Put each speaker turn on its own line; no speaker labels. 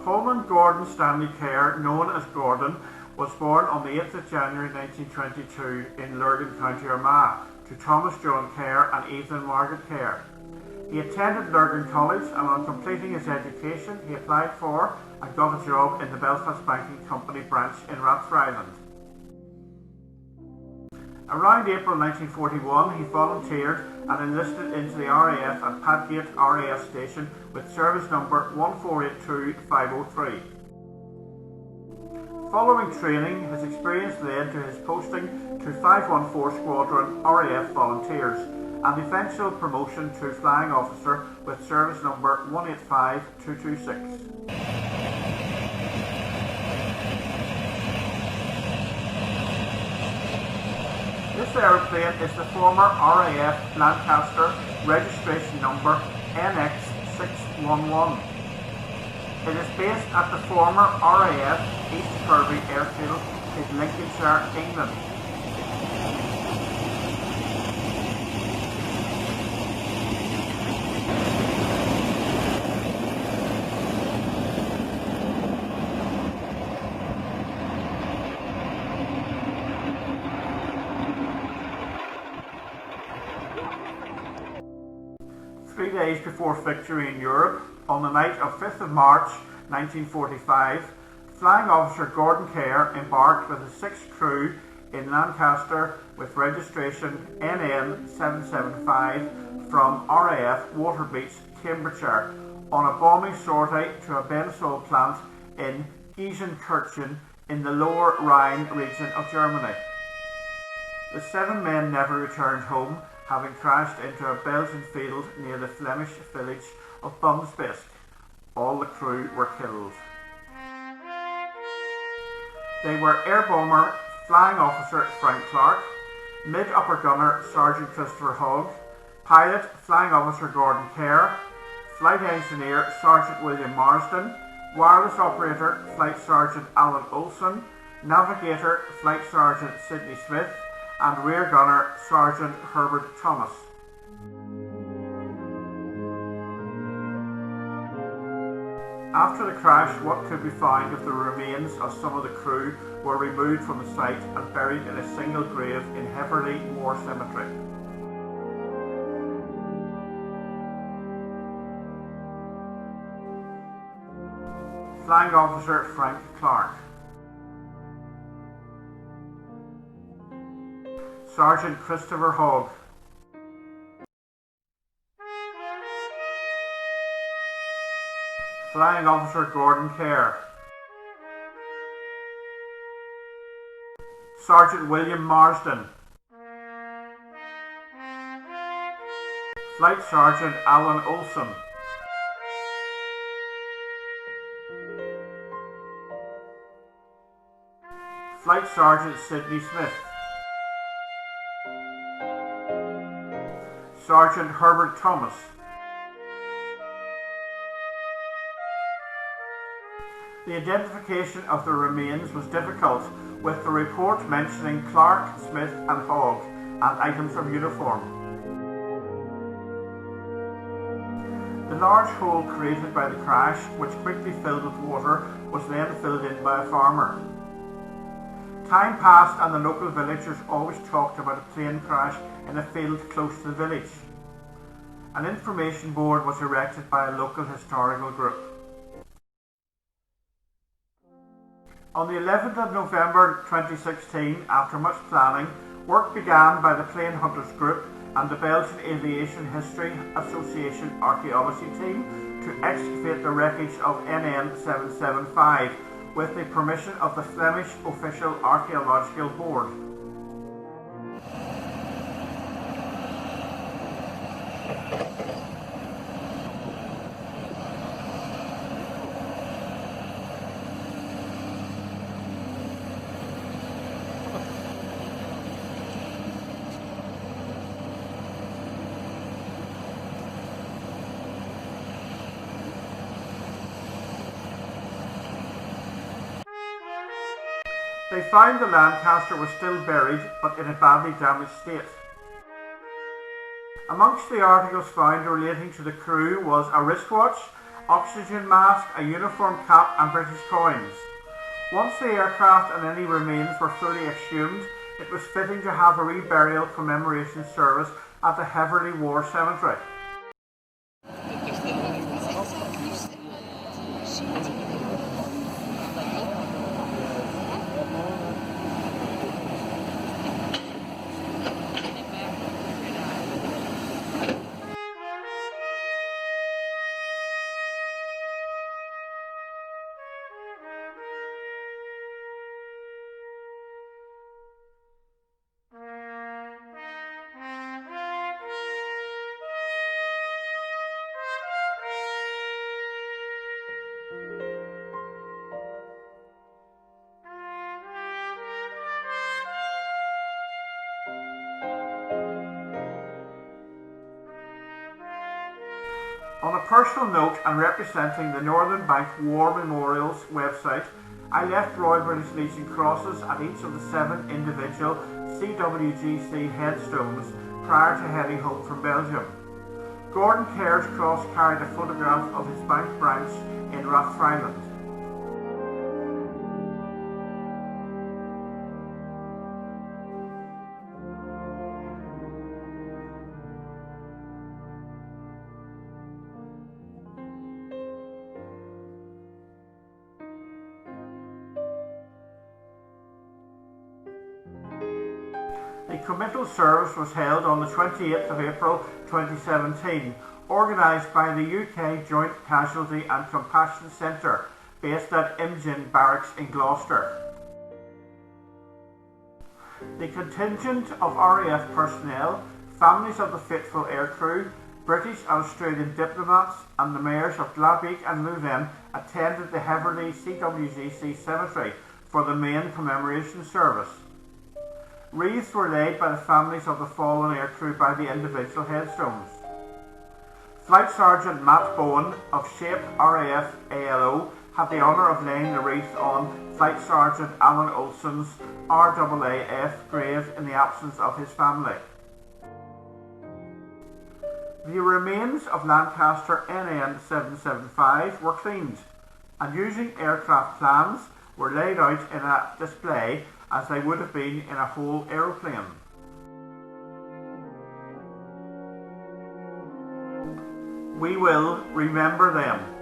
Coleman Gordon Stanley Kerr, known as Gordon, was born on the 8th of January 1922 in Lurgan, County Armagh, to Thomas John Kerr and Evelyn Margaret Kerr. He attended Lurgan College, and on completing his education he applied for and got a job in the Belfast Banking Company branch in Rathfriland. Around April 1941 he volunteered and enlisted into the RAF at Padgate RAF station with service number 1482503. Following training, his experience led to his posting to 514 Squadron RAF Volunteers and eventual promotion to Flying Officer with service number 185226. This aeroplane is the former RAF Lancaster registration number NX611. It is based at the former RAF East Kirby Airfield in Lincolnshire, England. Three days before victory in Europe, on the night of 5th of March 1945, Flying Officer Gordon Kerr embarked with his 6th crew in Lancaster with registration NN775 from RAF Waterbeach, Cambridgeshire, on a bombing sortie to a benzol plant in Giesenkirchen in the Lower Rhine region of Germany. The 7 men never returned home, having crashed into a Belgian field near the Flemish village of Bumsbesk. All the crew were killed. They were Air Bomber Flying Officer Frank Clark, Mid-Upper Gunner Sergeant Christopher Hogg, Pilot Flying Officer Gordon Kerr, Flight Engineer Sergeant William Marsden, Wireless Operator Flight Sergeant Alan Olson, Navigator Flight Sergeant Sidney Smith, and Rear Gunner Sergeant Herbert Thomas. After the crash, what could be found of the remains of some of the crew were removed from the site and buried in a single grave in Heverley War Cemetery. Flying Officer Frank Clark, Sergeant Christopher Hogg, Flying Officer Gordon Kerr, Sergeant William Marsden, Flight Sergeant Alan Olson, Flight Sergeant Sidney Smith, Sergeant Herbert Thomas, The identification of the remains was difficult, with the report mentioning Clark, Smith and Hogg, and items of uniform. The large hole created by the crash, which quickly filled with water, was then filled in by a farmer. Time passed and the local villagers always talked about a plane crash in a field close to the village. An information board was erected by a local historical group. On the 11th of November 2016, after much planning, work began by the Plane Hunters Group and the Belgian Aviation History Association Archaeology Team to excavate the wreckage of NN775 with the permission of the Flemish Official Archaeological Board. They found the Lancaster was still buried, but in a badly damaged state. Amongst the articles found relating to the crew was a wristwatch, oxygen mask, a uniform cap and British coins. Once the aircraft and any remains were fully exhumed, it was fitting to have a reburial commemoration service at the Heverley War Cemetery. On a personal note, and representing the Northern Bank War Memorials website, I left Royal British Legion crosses at each of the 7 individual CWGC headstones prior to heading home from Belgium. Gordon Kerr's cross carried a photograph of his bank branch in Rathfriland. The committal service was held on the 28th of April 2017, organised by the UK Joint Casualty and Compassion Centre, based at Imgin Barracks in Gloucester. The contingent of RAF personnel, families of the faithful aircrew, British and Australian diplomats and the mayors of Glabeek and Leuven attended the Heverley CWGC Cemetery for the main commemoration service. Wreaths were laid by the families of the fallen aircrew by the individual headstones. Flight Sergeant Matt Bowen of Shape RAF ALO had the honour of laying the wreath on Flight Sergeant Alan Olson's RAAF grave in the absence of his family. The remains of Lancaster NN775 were cleaned, and using aircraft plans were laid out in a display as they would have been in a whole aeroplane. We will remember them.